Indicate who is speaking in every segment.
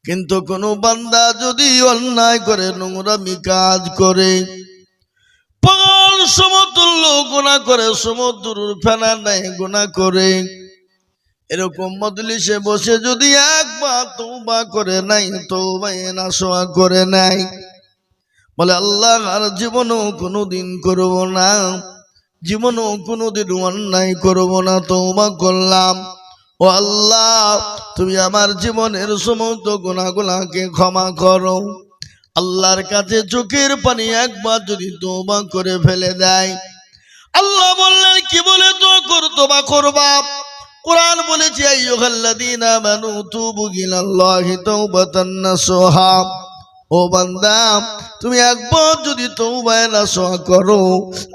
Speaker 1: কিন্তু কোনো বান্দা যদি অন্যায় করে, নোংরামি কাজ করে, পাগল সমতুল্য গুনাহ করে, সমুদ্রের ফেনা নেয় গুনাহ করে, এরকম মজলিসে বসে যদি একবার তওবা করে নাই, তওবা নাসোয়া করে নাই, বলে আল্লাহ আর জীবনও কোনোদিন করব না, জীবনও কোনোদিন অন্যায় করব না, তওবা করলাম। ও আল্লাহ, তুমি আমার জীবনের সমস্ত গুনাহগুলোকে ক্ষমা করো। আল্লাহর কাছে চোখের পানি একবার যদি তওবা করে ফেলে দেয়, আল্লাহ বললেন কি বলে তওবা করবা? কোরআন বলেছে আইয়ুহাল্লাযীনা আমানু তুবু ইলাল্লাহি তাওবাতান নাসুহা। ও বান্দা, তুমি একবার যদি তওবা নাসুহা করো,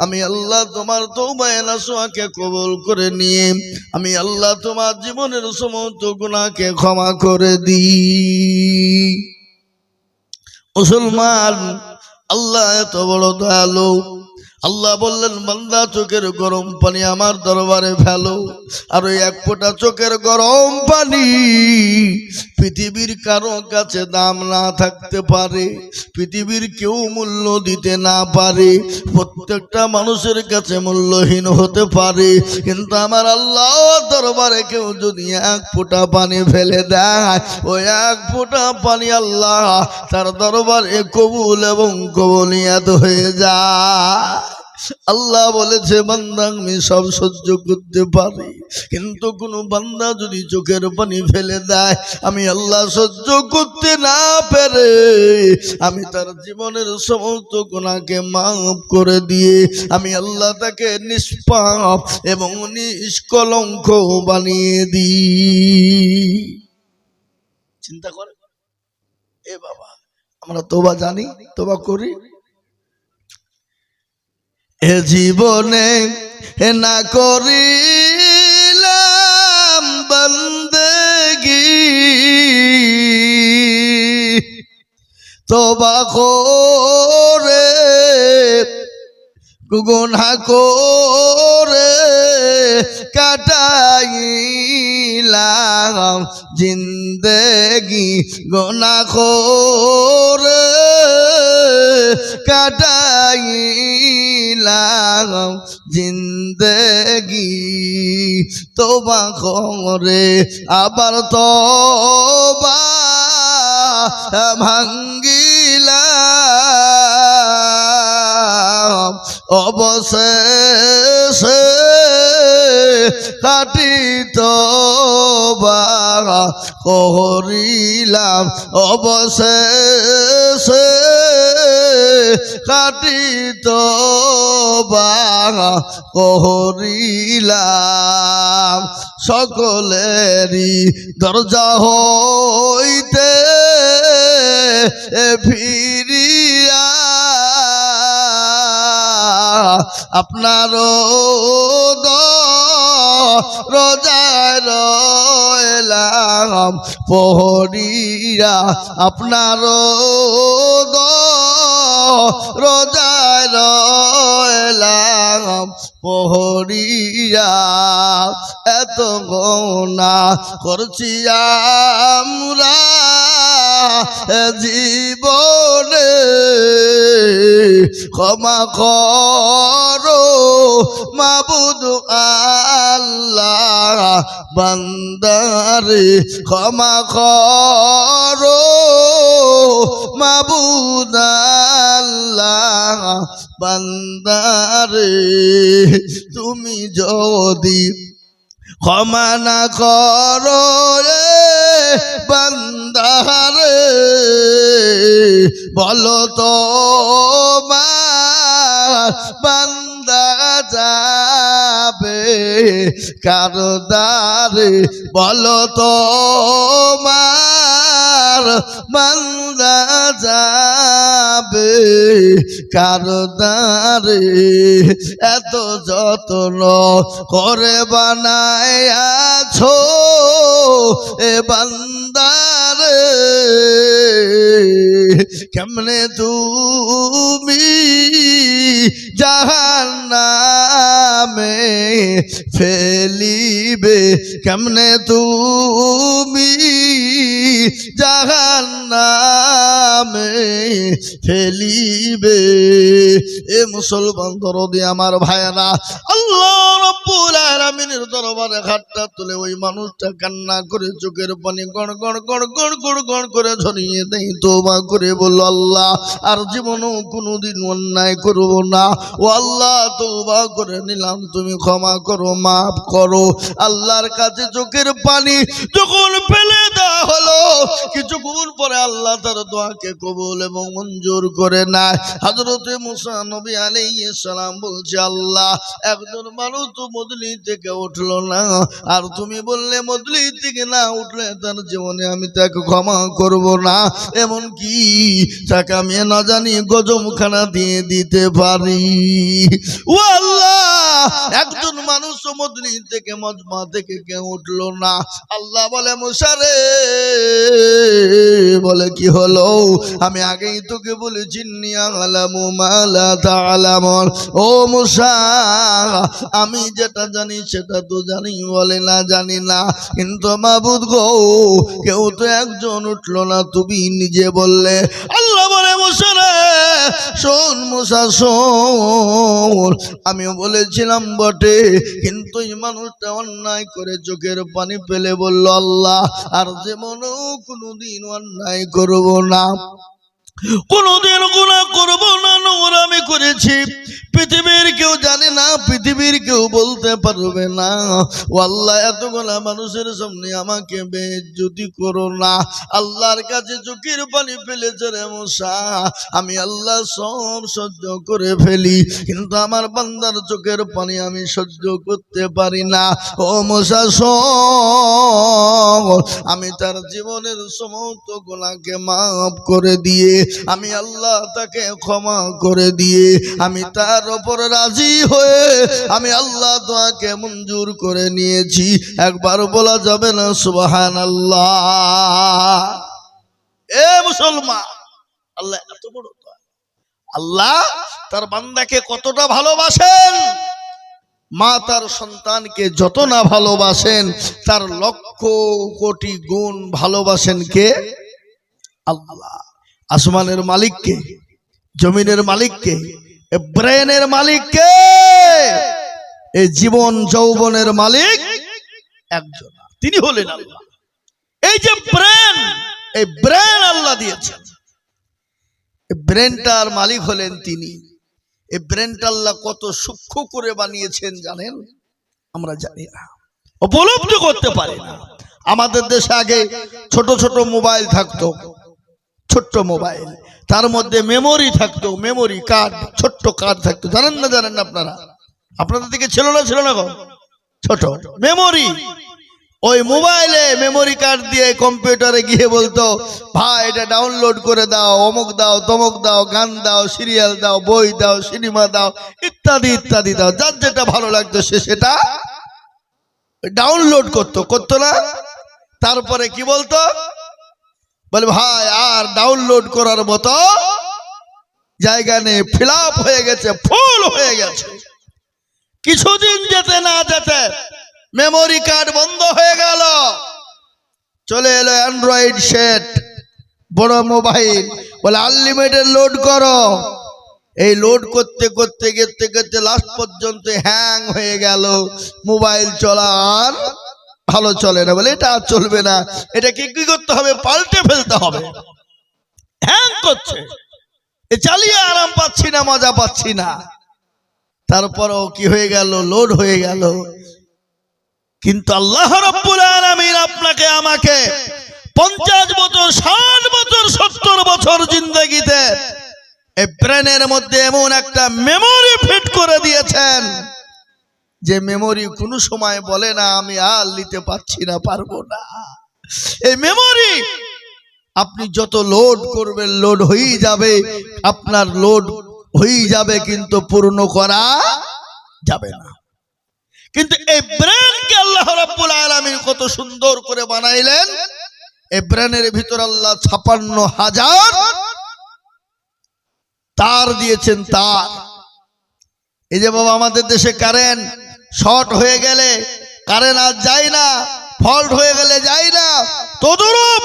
Speaker 1: আমি আল্লাহ তোমার তওবা নাসুহাকে কবুল করে নিয়ে আমি আল্লাহ তোমার জীবনের সমস্ত গুনাহকে ক্ষমা করে দিই। মুসলমান, আল্লাহ এত বড় দয়ালু। আল্লাহ বললেন বান্দা চোখের গরম পানি আমার দরবারে ফেলো। আর ওই এক ফোঁটা চোখের গরম পানি পৃথিবীর কারো কাছে দাম না থাকতে পারে, পৃথিবীর কেউ মূল্য দিতে না পারে, প্রত্যেকটা মানুষের কাছে মূল্যহীন হতে পারে, কিন্তু আমার আল্লাহ দরবারে কেউ যদি এক ফোঁটা পানি ফেলে দেয়, ওই এক ফোঁটা পানি আল্লাহ তার দরবারে কবুল এবং কবুলিয়াত হয়ে যায়। আল্লাহ বলেছে বান্দা আমি সব সহ্য করতে পারি, কিন্তু কোনো বান্দা যদি চোখের পানি ফেলে দেয়, আমি আল্লাহ সহ্য করতে না পেরে আমি তার জীবনের সমস্ত গুনাহকে মাফ করে দিয়ে আমি আল্লাহ তাকে নিষ্পাপ এবং নিষ্কলঙ্ক বানিয়ে দিই। চিন্তা করে, এ বাবা, আমরা তওবা জানি, তওবা করি, এ জীবনে না করিলাম বন্দেগি, তওবা করে গুনাহ করে কাটাইলাম জিন্দেগি, গুনাহ করে কাটাইলাম জিন্দেগি, তওবা করে আবার তওবা ভাঙ্গিলাম, অবশেষে খাঁটি তওবা করিলাম, অবশেষে খাঁটি তওবা করিলাম। সকলেরই দরজা হইতে ফিরিয়া আপনারও দরজায় রইলাম পহরিয়া, আপনারও দরজায় রইলাম পহরিয়া। এত গুনাহ করছি আমরা জীবনে, ক্ষমা করো মাবুদ আল্লাহ, বান্দারে ক্ষমা করো মাবুদ আল্লাহ, বান্দারে তুমি যদি ক্ষমা না করো বান্দারে, বলো তো বান্দা যাবে কার দ্বারে, বলো তো বান্দা যাবে কার দ্বারে। এত যত্ন করে বানায়াছো এ বান্দারে, কেমনে তুমি জাহান্নামে ফেলিবে কেমনে তুমি জাহান্নামে ফেলিবে। এ মুসলমান দরদি আমার ভাইরা, আল্লাহ রাব্বুল আলামিনের দরবারে হাতটা তুলে ওই মানুষটা কান্না করে চোখের পানি গড় গড় গড় গড় গড় গড় করে ঝরিয়ে দেয়, তওবা করে বলল, আল্লাহ আর জীবনেও কোনোদিন অন্যায় করব না। ও আল্লাহ, তওবা করে নিলাম, তুমি ক্ষমা করো, মাফ করো। আল্লাহর কাছে চোখের পানি যখন ফেলে দেওয়া হলো, কিছুক্ষণ পরে আল্লাহ তার দোয়াকে কবুল এবং মঞ্জুর করে নেয়। হযরতে মুসা নবী আলাইহিস সালাম বলছে, আল্লাহ একজন মানুষ তো মজলি থেকে উঠলো না, আর তুমি বললে মজলি থেকে না উঠলে তার জীবনে আমি তাকে ক্ষমা করব না, এমন কি তাকে আমি না জানি গজমখানা দিয়ে দিতে পারি। ও আল্লাহ, একজন মানুষ মজলি থেকে মজমা থেকে কেউ উঠলো না। আল্লাহ বলে, মুসা রে, বলে কি হলো? আমি আগেই তোকে বলেছি নিয়ালামু মা লা তা'লামুন। ও মুসা, আমি যেটা জানি সেটা তো জানি, বলে না জানি না, কিন্তু মাবুদ গো, কেউ তো একজন উঠলো না, তুমি নিজে বললে। আল্লাহ বলে, মুসা রে শোন, মুসা শোন, আমিও বলেছিলাম বটে, কিন্তু এই মানুষটা অন্যায় করে চোখের পানি ফেলে বলল, আল্লাহ আর যেমনও কোনোদিন অন্যায় করব না, কোনোদিন গুনাহ করব না, নোংরামি করেছি, পৃথিবীর কেউ জানে না, পৃথিবীর কেউ বলতে পারবে না। ও আল্লাহ, এতগুলা মানুষের সামনে আমাকে বেইজ্জতি করো না। আল্লাহর কাছে চোখের পানি ফেলেছে রে মুসা, আমি আল্লাহ সব সহ্য করে ফেলি, কিন্তু আমার বান্দার চোখের পানি আমি সহ্য করতে পারি না। ও মুসা শোন, আমি তার জীবনের সমস্ত গুনাহকে মাফ করে দিয়ে, আমি আল্লাহ তাকে ক্ষমা করে দিয়ে, আমি তার উপর রাজি হয়ে আমি আল্লাহ দোয়াকে মঞ্জুর করে নিয়েছি। একবার বলা যাবে না সুবহানাল্লাহ? এ মুসলমান, আল্লাহ এত বড় দোয়া। আল্লাহ তার বান্দাকে কতটা ভালোবাসেন, মা তার সন্তানকে যত না ভালোবাসেন, তার লক্ষ কোটি গুণ ভালোবাসেন কে? আল্লাহ। আসমানের মালিককে, জমিনের মালিককে, ব্রেনের মালিককে, এই জীবন যৌবনের মালিক একজন, তিনি হলেন আল্লাহ। এই যে ব্রেন, এই ব্রেন আল্লাহ দিয়েছেন, এই ব্রেনটার মালিক হলেন তিনি। এই ব্রেনটা আল্লাহ কত সূক্ষ্ম করে বানিয়েছেন জানেন? আমরা জানি না, উপলব্ধি করতে পারি না। আমাদের দেশে আগে ছোট ছোট মোবাইল থাকতো, ছোট্ট মোবাইল, তার মধ্যে মেমোরি থাকতো, মেমোরি কার্ড, ছোট্ট কার্ড থাকতো, জানেন না? জানেন না আপনারা? আপনাদের দিকে ছিল না? ছিল না গো? ছোট মেমোরি। ওই মোবাইলে মেমোরি কার্ড দিয়ে কম্পিউটারে গিয়ে বলতো, ভাই এটা ডাউনলোড করে দাও, অমুক দাও, তমুক দাও, গান দাও, সিরিয়াল দাও, বই দাও, সিনেমা দাও, ইত্যাদি ইত্যাদি দাও। যার যেটা ভালো লাগতো সে সেটা ডাউনলোড করতো না? তারপরে কি বলতো? বলে ভাই আর ডাউনলোড করার মতো জায়গা নেই, ফিল আপ হয়ে গেছে, ফুল হয়ে গেছে। কিছুদিন যেতে না যেতে মেমোরি কার্ড বন্ধ হয়ে গেল, চলে এলো অ্যান্ড্রয়েড সেট, বড় মোবাইল, বলে আনলিমিটেড লোড করো। এই লোড করতে করতে করতে করতে লাস্ট পর্যন্ত হ্যাং হয়ে গেল, মোবাইল চলা আর ভালো চলে না। বলে এটা আর চলবে না, এটাকে কি করতে হবে? পাল্টে ফেলতে হবে। হ্যাং করছে, এ চালিয়ে আরাম পাচ্ছি না, মজা পাচ্ছি না। তারপরও কি হয়ে গেল? লোড হয়ে গেল। কিন্তু আল্লাহ রাব্বুল আলামিন আপনাকে আমাকে 50 বছর, 60 বছর, 70 বছর জিন্দেগিতে এই ব্রেনের মধ্যে এমন একটা মেমোরি ফিট করে দিয়েছেন, যে মেমোরি কোনো সময় বলে না আমি আর নিতে পারছি না, পারবো না। এই মেমোরি আপনি যত লোড করবেন লোড হয়েই যাবে, আপনার লোড হয়েই যাবে, কিন্তু পূর্ণ করা যাবে না। কিন্তু এই ব্রেনকে আল্লাহ রাব্বুল আলামিন কত সুন্দর করে বানাইলেন। এই ব্রেনের ভিতর আল্লাহ 56,000 তার দিয়েছেন, তার। এই যে বাবা আমাদের দেশে কারেন্ট শর্ট হয়ে গেলে কারেন্ট আর যায় না, ফল্ট হয়ে গেলে যায় না। তদরূপ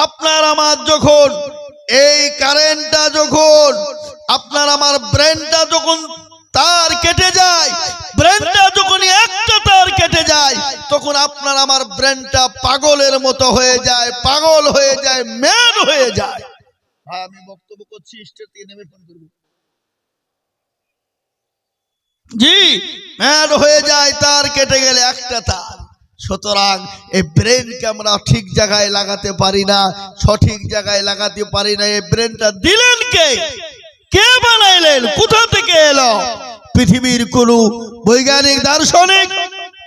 Speaker 1: আপনার আমার যখন এই কারেন্টটা যখন আপনার আমার ব্রেনটা যখন তার কেটে যায়, ব্রেনটা যখন একটা তার কেটে যায়, তখন আপনার আমার ব্রেনটা পাগলের মতো হয়ে যায়, পাগল হয়ে যায়, ম্যাড হয়ে যায়। আমি বক্তব্য করছি, স্টেজ থেকে নেমে ফোন করব। জি, ম্যাড হয়ে যায় তার কেটে গেলে একটা তার। সুতরাং এই ব্রেনকে আমরা ঠিক জায়গায় লাগাতে পারি না, সঠিক জায়গায় লাগাতে পারি না। এই ব্রেনটা দিলেন কে? কে বানাইলেন? কোথা থেকে এলো? পৃথিবীর কোন বৈজ্ঞানিক, দার্শনিক,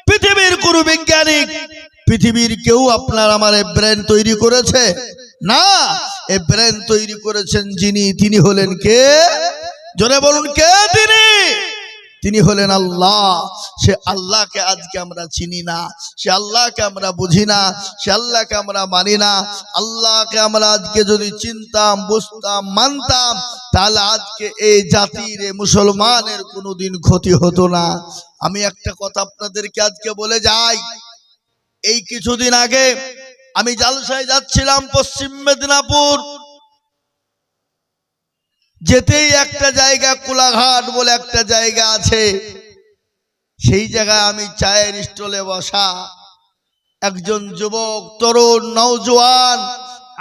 Speaker 1: পৃথিবীর কোন বিজ্ঞানিক, পৃথিবীর কেউ আপনার আমার এই ব্রেন তৈরি করেছে না। এই ব্রেন তৈরি করেছেন যিনি, তিনি হলেন কে? জোরে বলুন, কে তিনি? তিনি হলেন আল্লাহ। সে আল্লাহকে আজকে আমরা চিনি না, সে আল্লাহকে আমরা বুঝি না, সে আল্লাহকে আমরা মানি না। আল্লাহকে আমরা আজকে যদি চিনতাম, বুঝতাম, মানতাম, তাহলে আজকে এই জাতির, এই মুসলমানের কোনোদিন ক্ষতি হতো না। আমি একটা কথা আপনাদেরকে আজকে বলে যাই। এই কিছুদিন আগে আমি জালসায় যাচ্ছিলাম পশ্চিম মেদিনীপুর। যেতেই একটা জায়গা, কোলাঘাট বলে একটা জায়গা আছে, সেই জায়গায় আমি চায়ের স্টলে বসা। একজন যুবক, তরুণ, নওজোয়ান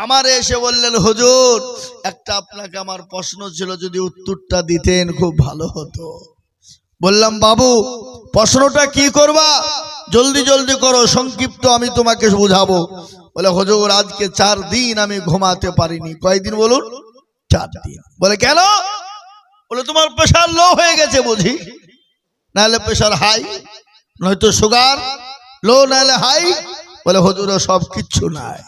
Speaker 1: আমার এসে বললেন, হুজুর একটা আপনাকে আমার প্রশ্ন ছিল, যদি উত্তরটা দিতেন খুব ভালো হতো। বললাম, বাবু প্রশ্নটা কি করবা? জলদি জলদি করো, সংক্ষিপ্ত আমি তোমাকে বুঝাবো। বলে, হুজুর আজকে 4 দিন আমি ঘুমাতে পারিনি। কয়দিন বলুন? 4 দিন। বলে, কেন? বলে, তোমার প্রেশার লো হয়ে গেছে বুঝি, নাহলে প্রেশার হাই, নয়তো সুগার লো, নাহলে হাই। বলে, হুজুর সব কিচ্ছু নাই,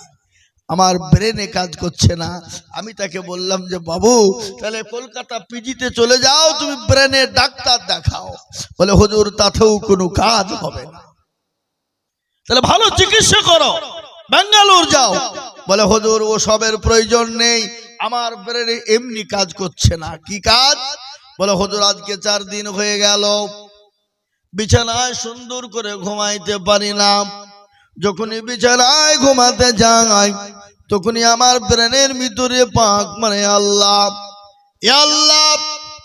Speaker 1: আমার ব্রেনে কাজ করছে না। আমি তাকে বললাম যে, বাবু তাহলে কলকাতা পিজিতে চলে যাও, তুমি ব্রেনের ডাক্তার দেখাও। বলে, হুজুর তাতেও কোনো কাজ হবে না, তাহলে ভালো চিকিৎসা করো, বেঙ্গালুর যাও। বলে, হুজুর ও সবের প্রয়োজন নেই, আমার ব্রেনে এমনি কাজ করছে না। কি কাজ? বলে, হুজুর আজকে 4 দিন হয়ে গেল বিছানায় সুন্দর করে ঘুমাইতে পারি না। যখনই বিছানায় ঘুমাতে যাই, তখনই আমার ব্রেনের ভিতরে পাক মানে আল্লাহ, আল্লাহ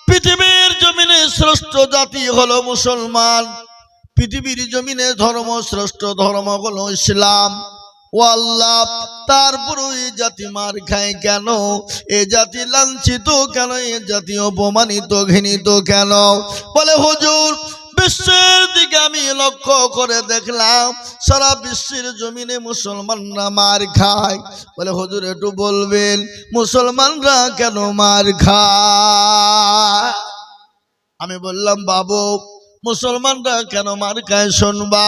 Speaker 1: পৃথিবীর জমিনে শ্রেষ্ঠ জাতি হলো মুসলমান, পৃথিবীর জমিনে ধর্ম শ্রেষ্ঠ ধর্ম হলো ইসলাম। ও আল্লাহ, তারপর এই জাতি মার খায় কেন? এ জাতি লাঞ্ছিত কেন? এ জাতি অপমানিত, ঘৃণিত কেন? বলে, হুজুর বিশ্বের দিকে আমি লক্ষ্য করে দেখলাম, সারা বিশ্বের জমিনে মুসলমানরা মার খায়। বলে, হুজুর একটু বলবেন মুসলমানরা কেন মার খায়? আমি বললাম, বাবু মুসলমানরা কেন মার খায় শুনবা।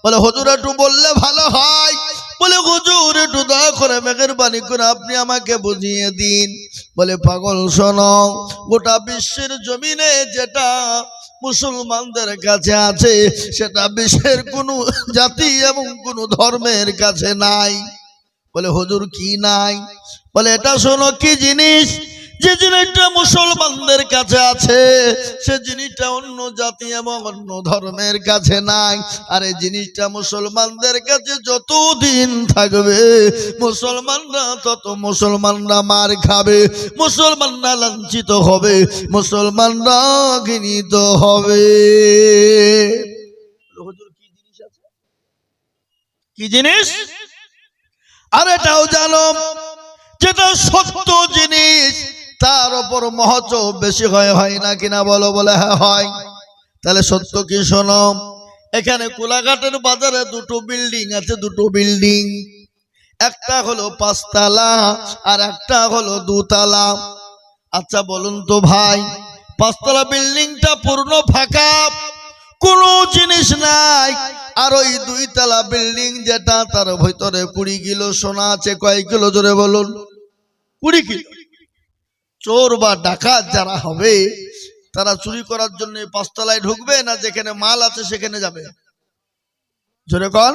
Speaker 1: বলে, হুজুর একটু বললে ভালো হয়। বলে, হুজুর একটু দয়া করে মেহেরবানি করে আপনি আমাকে বুঝিয়ে দিন। বলে, পাগল শোনো, গোটা বিশ্বের জমিনে যেটা মুসলমানদের কাছে আছে, সেটা বিশ্বের কোনো জাতি এবং কোনো ধর্মের কাছে নাই। বলে, হুজুর কি নাই? বলে, এটা শোনো কি জিনিস। যে জিনিসটা মুসলমানদের কাছে আছে, সে জিনিসটা অন্য জাতি এবং অন্য ধর্মের কাছে নাই। আর এই জিনিসটা মুসলমানদের কাছে যতদিন থাকবে, মুসলমানরা তত মুসলমানরা মার খাবে, মুসলমানরা লাঞ্ছিত হবে, মুসলমানরা ঘৃণিত হবে। হুজুর কি জিনিস আছে? কি জিনিস? আর এটাও জানো, যেটা সত্য জিনিস তার উপর মহত্ব বেশি হয় না কিনা বলো? বলে, হ্যাঁ হয়। তাহলে সত্য কি শোনো, এখানে কোলাঘাটের বাজারে 2টো বিল্ডিং আছে, 2টো বিল্ডিং, একটা হলো 5 তলা আর একটা হলো 2 তলা। আচ্ছা বলুন তো ভাই, 5 তলা বিল্ডিংটা পূর্ণ ফাঁকা, কোনো জিনিস নাই। আর ওই 2 তলা বিল্ডিং যেটা, তার ভিতরে 20 কিলো সোনা আছে। কয় কিলো? জোরে বলুন। 20 কিলো। চোর বা ডাকাত যারা হবে, তারা চুরি করার জন্য 5 তলায় ঢুকবে না যেখানে মাল আছে সেখানে যাবে? জোরে কর।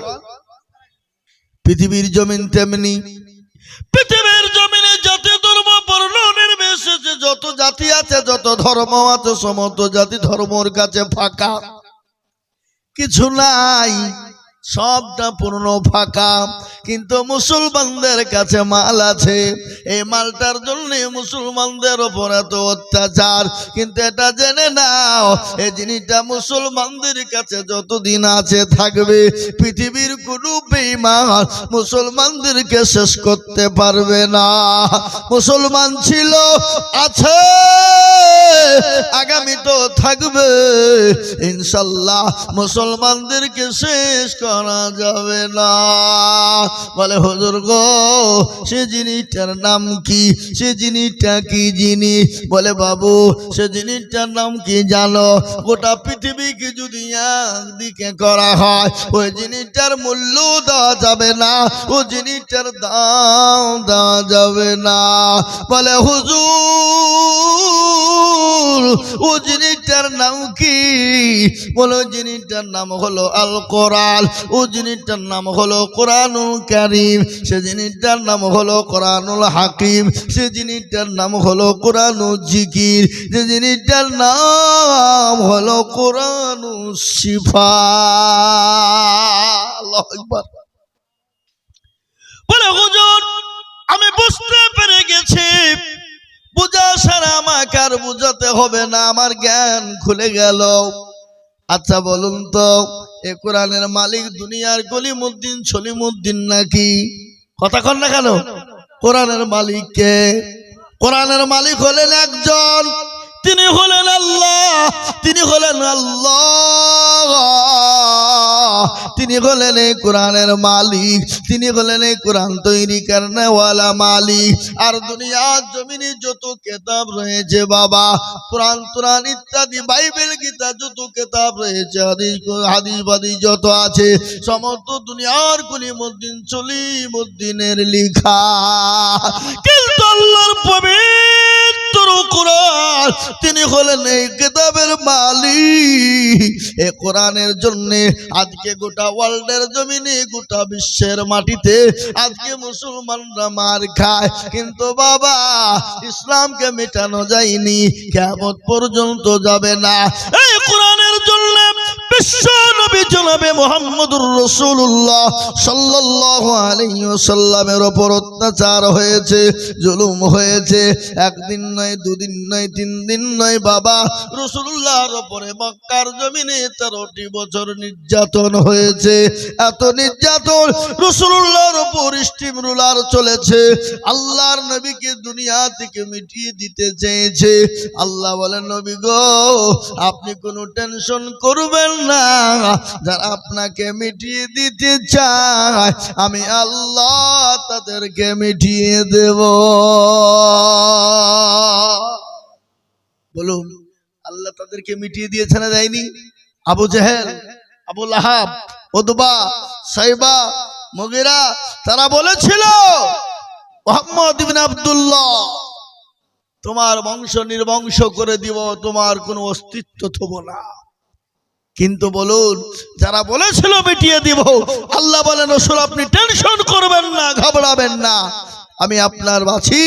Speaker 1: পৃথিবীর জমিন তেমনি, পৃথিবীর জমিনে যত ধর্ম বর্ণ নির্বিশেষে যত জাতি আছে, যত ধর্ম আছে, সমস্ত জাতি ধর্মর কাছে ফাঁকা। কিছু নাই, সবটা পূর্ণ ফাঁকা। কিন্তু মুসলমানদের কাছে মাল আছে, এই মালটার জন্য মুসলমানদের ওপর এত অত্যাচার। কিন্তু এটা জেনে নাও, এই জিনিসটা মুসলমানদের কাছে যতদিন আছে থাকবে। পৃথিবীর কোনো বেঈমান মুসলমানদেরকে শেষ করতে পারবে না। মুসলমান ছিল, আছে, আগামী তো থাকবে ইনশাল্লাহ। মুসলমানদেরকে শেষ করা যাবে না। বলে হুজুর গো, সে জিনিসটার নাম কি? সে জিনিসটা কি জিনিস? বলে বাবু, সে জিনিসটার নাম কি জানো? গোটা পৃথিবীকে যদি একদিকে করা হয়, ওই জিনিসটার মূল্য দেওয়া যাবে না, ও জিনিসটার দাম দেওয়া যাবে না। বলে হুজুর, ও জিনিসটার নাম কি? বলো জিনিসটার নাম হলো আল কোরআন। ও জিনিসটার নাম হলো কোরআনুল কারীম। সে জিনিসটার নাম হলো কোরআনুল হাকিম। সে জিনিসটার নাম হলো কোরআনুল জিকির। যে জিনিসটার নাম হলো কোরআনুল শিফা। আল্লাহু আকবার। বলে হুজুর, আমি বুঝতে পেরে গেছি, বুঝা সারা আমাকে আর বুঝাতে হবে না, আমার জ্ঞান খুলে গেল। আচ্ছা বলুন তো, এ কোরআনের মালিক দুনিয়ার গলিমুদ্দিন সলিমুদ্দিন নাকি? কথা কন না কেন? কোরআনের মালিক কে? কোরআনের মালিক হলেন একজন, তিনি হলেন আল্লাহ। তিনি হলেন আল্লাহ, তিনি হলেন এই কোরআনের মালিক। তিনি হলেন এই কোরআন তৈরি করনেওয়ালা মালিক। আর দুনিয়ার জমিনে যত কিতাব রয়েছে বাবা, কোরআন তুরান ইত্যাদি, বাইবেল গীতা, যত কিতাব রয়েছে, হাদিস বাদিস যত আছে, সমস্ত দুনিয়ার গলিমুদ্দিন সলিমুদ্দিনের লেখা। কিন্তু আল্লাহর পবিত্র কোরআন, তিনি হলেন এই কিতাবের মালিক। এই কোরআনের জন্য আজকে গোটা ওয়ার্ল্ডের জমিনে, গোটা বিশ্বের মাটিতে আজকে মুসলমানরা মার খায়। কিন্তু বাবা, ইসলামকে মেটানো যায়নি, কিয়ামত পর্যন্ত যাবে না। এই কোরআনের জন্য বিশ্ব নবী জনাবে মুহাম্মদুর রাসূলুল্লাহ সাল্লাল্লাহু আলাইহি ওয়াসাল্লামের উপর অত্যাচার হয়েছে, জুলুম হয়েছে। একদিন নয়, দুদিন নয়, তিন দিন নয় বাবা, রাসূলুল্লাহর উপরে মক্কার জমিনে 13টি বছর নির্যাতন হয়েছে। এত নির্যাতন, রাসূলুল্লাহর উপর স্টিম রুলার চলেছে। আল্লাহর নবীকে দুনিয়া থেকে মিটিয়ে দিতে চেয়েছে। আল্লাহ বলেন, নবী গো, আপনি কোনো টেনশন করবেন না, যারা আপনাকে মিটিয়ে দিতে চায় আমি আল্লাহ তাদেরকে মিটিয়ে দেব। বলুন, আল্লাহ তাদেরকে মিটিয়ে দিয়েছে না দেয়নি? আবু জেহেল, আবু লাহাব, উতবা, সাইবা, মুগিরা, তারা বলেছিল, মুহাম্মদ ইবনে আব্দুল্লাহ, তোমার বংশ নির্বংশ করে দিব, তোমার কোনো অস্তিত্ব থাকবে না। কিন্তু বলুন, যারা বলেছিল মিটিয়ে দিব, আল্লাহ বলেন, রাসূল আপনি টেনশন করবেন না, ঘাবড়াবেন না, আমি আপনার বাছি।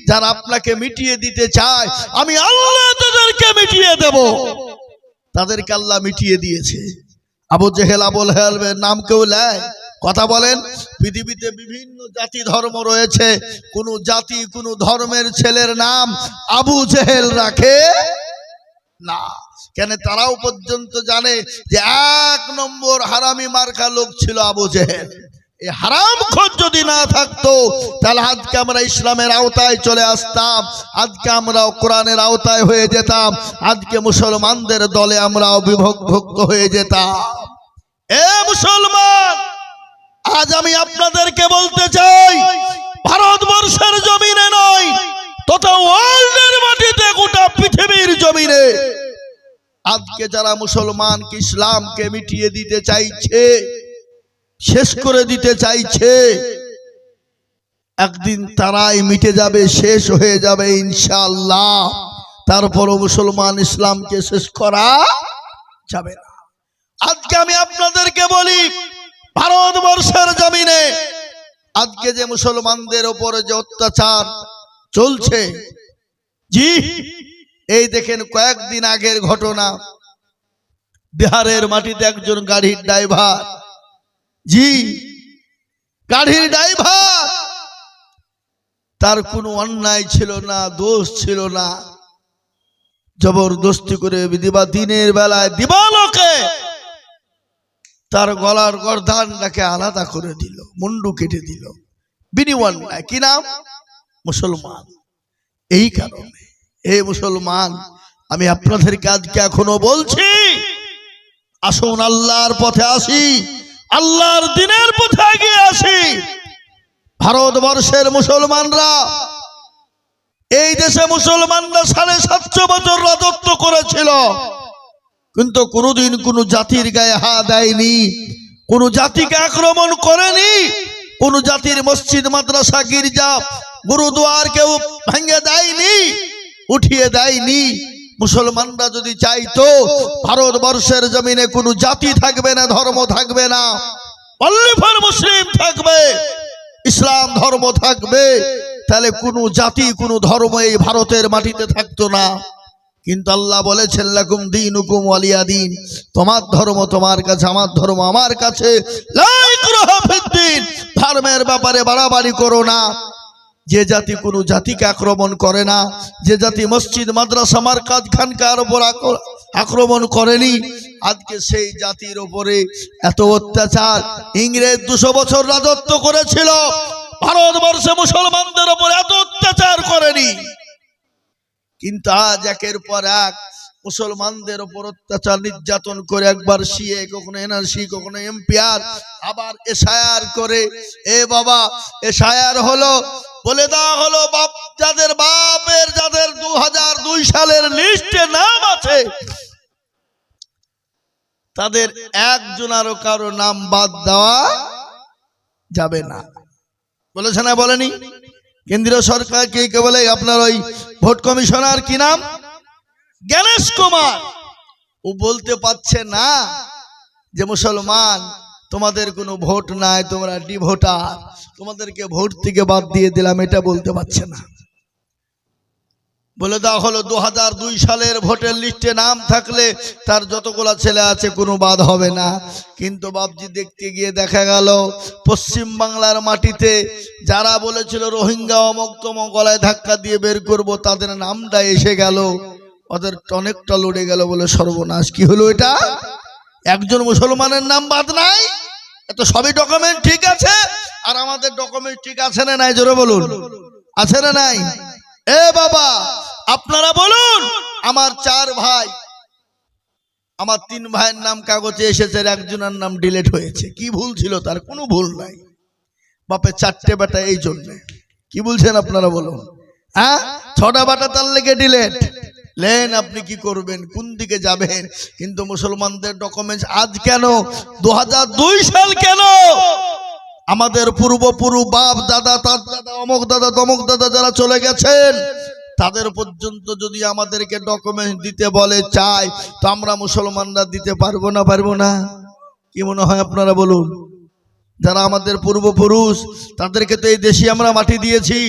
Speaker 1: যারা আপনাকে মিটিয়ে দিতে চায় আমি আল্লাহ তাদেরকে মিটিয়ে দেব। তাদেরকে আল্লাহ মিটিয়ে দিয়েছে। আবু জেহেল, আবু লাহাবের নাম কেউ নেয়? কথা বলেন। পৃথিবীতে বিভিন্ন জাতি ধর্ম রয়েছে, কোন জাতি কোন ধর্মের ছেলের নাম আবু জেহেল রাখে না। কেন? তারাও পর্যন্ত জানে যে 1 নম্বর হারামি মার্কা লোক ছিল আবু জেহেল। এই হারামখোর যদি না থাকতো, তাহলে আজকে আমরা ইসলামের আওতায় চলে আসতাম, আজকে আমরা কোরআনের আওতায় হয়ে যেতাম, আজকে মুসলমানদের দলে আমরাও বিভক্ত হয়ে যেতাম। এ মুসলমান, আজ আমি আপনাদেরকে বলতে চাই, ভারতবর্ষের জমিনে নয়, তথা ওয়ার্ল্ডের মাটিতে, গোটা পৃথিবীর জমিনে আজকে যারা মুসলমানকে, ইসলামকে মিটিয়ে দিতে চাইছে, শেষ করে দিতে চাইছে, একদিন তারাই মিটে যাবে, শেষ হয়ে যাবে ইনশাআল্লাহ। তারপরও মুসলমান ইসলামকে শেষ করা যাবে না। আজকে আমি আপনাদেরকে বলি, ভারতবর্ষের জমিনে আজকে যে মুসলমানদের উপরে যে অত্যাচার চলছে, জি, এই দেখেন কয়েকদিন আগের ঘটনা, বিহারের মাটিতে একজন গাড়ির ড্রাইভার, জি গাড়ির ড্রাইভার, তার কোনো অন্যায় ছিল না, দোষ ছিল না, জবরদস্তি করে বিধিবা দিনের বেলায় দিবালোকে তার গলার গর্দানটাকে আলাদা করে দিল, মুন্ডু কেটে দিল, বিনিময় কি নাম? মুসলমান। এই কারণে এই মুসলমান, আমি আপনাদেরকে আজকে এখনো বলছি, আসুন আল্লাহর পথে আসি, আল্লাহর দ্বীনের পথে এগিয়ে আসি। ভারতবর্ষের মুসলমানরা, এই দেশে মুসলমানরা 750 বছর রাজত্ব করেছিল, কিন্তু কোনোদিন কোনো জাতির গায়ে হাত দেয়নি, কোন জাতিকে আক্রমণ করেনি, কোন জাতির মসজিদ, মাদ্রাসা, গির্জা, গুরুদুয়ার কেউ ভেঙে দেয়নি, উঠিয়ে দেয়নি। মুসলমানরা যদি চাইতো ভারতবর্ষের জমিনে কোনো জাতি থাকবে না, ধর্ম থাকবে না, অনলি ফর মুসলিম থাকবে, ইসলাম ধর্ম থাকবে, তাহলে কোনো জাতি কোনো ধর্ম এই ভারতের মাটিতে থাকতো না। কিন্তু আল্লাহ বলেছেন লাকুম দীনুকুম ওয়ালিয়া দীন, তোমার ধর্ম তোমার কাছে, আমার ধর্ম আমার কাছে। লা ইকরাহা ফিদ্দীন, ধর্মের ব্যাপারে বাড়াবাড়ি করো না। যে জাতি কোনো জাতিকে আক্রমণ করে না, যে জাতি মসজিদ, মাদ্রাসা, মারকাজ, খানকার উপর আক্রমণ করেনি, আজকে সেই জাতির উপরে এত অত্যাচার। ইংরেজ 200 বছর রাজত্ব করেছিল, ভারতবর্ষে মুসলমানদের উপর এত অত্যাচার করেনি। কিন্তু আজ একের পর এক মুসলমানদের উপর অত্যাচার নির্যাতন করে, একবার সিএ, কখনো এনআরসি, কখনো এমপিআর, আবার এসআইআর করে। এ বাবা, এসআইআর হলো, বলে দেওয়া হলো বাপ, যাদের বাপের, যাদের 2002 সালের লিস্টে নাম আছে, তাদের একজনারও কারো নাম বাদ দেওয়া যাবে না। বলেছে না, বলেনি? কেন্দ্রীয় সরকার কে বলে? আপনার ওই ভোট কমিশনার, কি নাম? জ্ঞানেশ কুমার। ও বলতে পারছে না যে মুসলমান তোমাদের কোনো ভোট নাই, তোমরা ডিভোটার, তোমাদেরকে ভোট থেকে বাদ দিয়ে দিলাম, এটা বলতে পারছে না। বলে দেওয়া হলো 2002 সালের ভোটের লিস্টে নাম থাকলে তার যতগুলা ছেলে আছে কোনো বাদ হবে না। কিন্তু বাপজি দেখতে গিয়ে দেখা গেল পশ্চিম বাংলার মাটিতে যারা বলেছিল রোহিঙ্গা অমুক তমুক, গলায় ধাক্কা দিয়ে বের করব, তাদের নামটা এসে গেল, ওদের অনেকটা লড়ে গেল। বলে সর্বনাশ, কি হলো এটা? একজন মুসলমানের নাম বাদ নাই। এত সবই ডকুমেন্ট ঠিক আছে, আর আমাদের ডকুমেন্ট ঠিক আছে না নাই? জোরে বলুন, আছে না নাই? এ বাবা, আপনারা বলুন, আমার 4 ভাই, আমার 3 ভাইয়ের নাম কাগজে এসেছে, একজনের নাম ডিলিট হয়েছে। কি ভুল ছিল তার? কোনো ভুল নাই। বাপে 4টে বেটা, এই জন্য। কি বলছেন আপনারা বলুন? হ্যাঁ, 6টা বেটা তার লেগে ডিলিট। লেন, আপনি কি করবেন, কোন দিকে যাবেন? কিন্তু মুসলমানদের ডকুমেন্টস আজ কেন 2002 সাল কেন? আমাদের পূর্বপুরু, বাপ দাদা, তার দাদা, অমুক দাদা, তমুক দাদা যারা চলে গেছেন, তাদের পর্যন্ত যদি আমাদেরকে ডকুমেন্ট দিতে বলে, চাই, তো আমরা মুসলমানরা দিতে পারবো না? পারবো না? কি মনে হয় আপনারা বলুন? যারা আমাদের পূর্বপুরুষ, তাদেরকে তো এই দেশে আমরা মাটি দিয়েছি,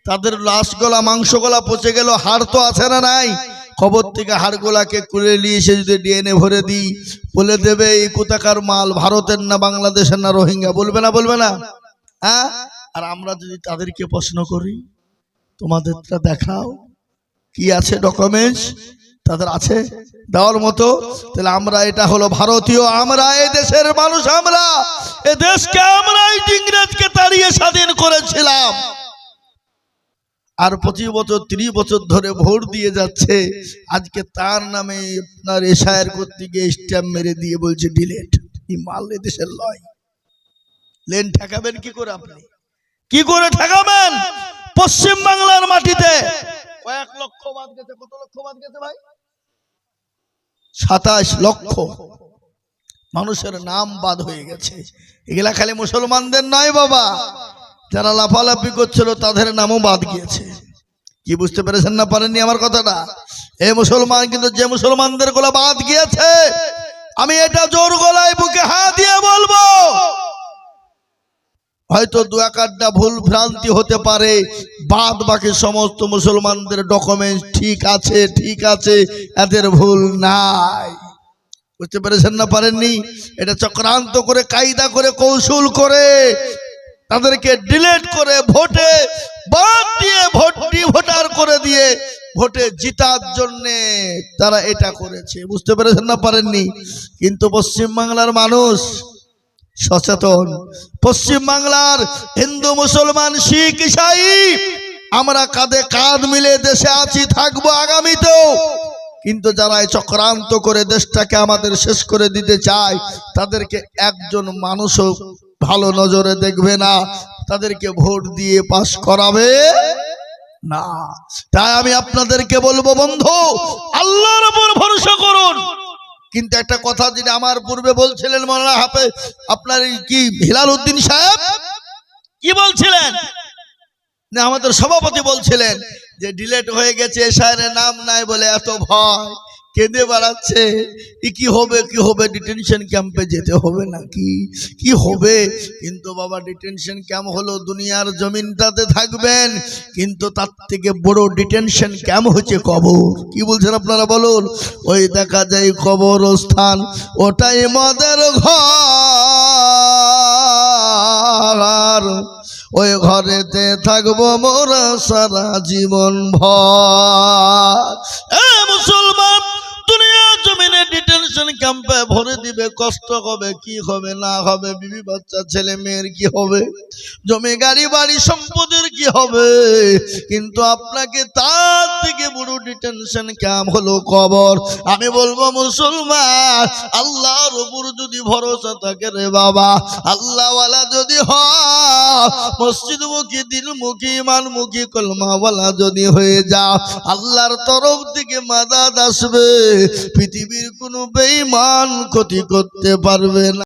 Speaker 1: তাদের লাশ গলা, মাংস গলা পচে গেল, হাড় তো আছে না নাই? খবর থেকে হাড়গোলাকে কুলে নিয়ে এসে যদি ডিএনএ ভরে দিই, বলে দেবে এই কোথাকার মাল, ভারতের না, বাংলাদেশের না, রোহিঙ্গা। বলবে না? বলবে না? হ্যাঁ। আর আমরা যদি তাদেরকে প্রশ্ন করি, তোমাদেরটা দেখাও, কি আছে ডকুমেন্টস, তাদের আছে দেওয়ার মতো? তাহলে আমরা, এটা হলো ভারতীয়, আমরা এই দেশের মানুষ, আমরা এই দেশকে, আমরা ইংরেজকে তাড়িয়ে স্বাধীন করেছিলাম। আর 25 বছর 30 বছর ধরে ভোট দিয়ে যাচ্ছে, আজকে তার নামে আপনার এসআইআর করতে গিয়ে স্ট্যাম্প মেরে দিয়ে বলছে ডিলিট। এই মাল দেশের লয়। লেন ঠেকাবেন কি করে? আপনি কি করে ঠেকাবেন? পশ্চিম বাংলার মাটিতে কয়েক লক্ষ বাদ গেছে। কত লক্ষ বাদ গেছে ভাই? 27 লক্ষ মানুষের নাম বাদ হয়ে গেছে। এগুলা খালি মুসলমানদের নয় বাবা, যারা লাফালাফি করছিল তাদের নামও বাদ গিয়েছে। কি বুঝতে পেরেছেন না পারেননি আমার কথাটা? এই মুসলমান, কিন্তু যে মুসলমানদের গুলো বাদ গিয়েছে, আমি এটা জোর গলায় বুকে হাত দিয়ে বলবো, হয়তো 2-1টা ভুল ভ্রান্তি হতে পারে, বাদ বাকি সমস্ত মুসলমানদের ডকুমেন্ট ঠিক আছে, ঠিক আছে, এদের ভুল নাই। বুঝতে পেরেছেন না পারেননি? এটা চক্রান্ত করে, কায়দা করে, কৌশল করে তাদেরকে ডিলেট করে ভোটে বাদ দিয়ে ভোটার করে দিয়ে ভোটে জিতার জন্য তারা এটা করেছে। বুঝতে পেরেছেন না পারেননি? কিন্তু পশ্চিম বাংলার মানুষ সচেতন। পশ্চিম বাংলার হিন্দু, মুসলমান, শিখ, ইসাই আমরা কাঁধে কাঁধ মিলে দেশে আছি, থাকবো আগামীতেও। কিন্তু যারা এই চক্রান্ত করে দেশটাকে আমাদের শেষ করে দিতে চায় তাদেরকে একজন মানুষও ভালো নজরে দেখবে না, তাদেরকে ভোট দিয়ে পাস করাবে না। তাই আমি আপনাদেরকে বলবো, বন্ধু আল্লাহর উপর ভরসা করুন। কিন্তু একটা কথা যিনি আমার পূর্বে বলছিলেন মাওলানা হাফেজ আপনার কি হিলাল উদ্দিন সাহেব কি বলছিলেন, না আমাদের সভাপতি বলছিলেন যে ডিলেট হয়ে গেছে, এসআইয়ের নাম নাই বলে এত ভয়, কেঁদে বেড়াচ্ছে। কি হবে, কি হবে, ডিটেনশন ক্যাম্পে যেতে হবে নাকি, কি হবে? কিন্তু বাবা ডিটেনশন ক্যাম্প হলো দুনিয়ার জমিনটাতে থাকবেন, কিন্তু তার থেকে বড় ডিটেনশন ক্যাম্প হচ্ছে কবর। কি বলছেন আপনারা বলুন? ওই দেখা যায় কবরস্থান, ওটাই মদের ঘর, ওই ঘরেতে থাকবো মোরা সারা জীবন ভর। মুসলমান দুনিয়া জমিনে ডিটেনশন ক্যাম্পে ভরে দিবে, কষ্ট হবে, কি হবে না হবে, বিবি বাচ্চা ছেলে মেয়ের কি হবে, জমি গাড়ি বাড়ি সম্পদের কি হবে। কিন্তু আপনাকে তার থেকে বড় ডিটেনশন ক্যাম্প হলো কবর। আমি বলবো মুসলমান আল্লাহর উপর যদি ভরসা থাকে রে বাবা, আল্লাহওয়ালা যদি হয়, মসজিদ মুখী, দিলমুখী, ইমানমুখী, কলমাওয়ালা যদি হয়ে যাও, আল্লাহর তরফ থেকে মাদাদ আসবে, পৃথিবীর কোনো বেঈমান ক্ষতি করতে পারবে না।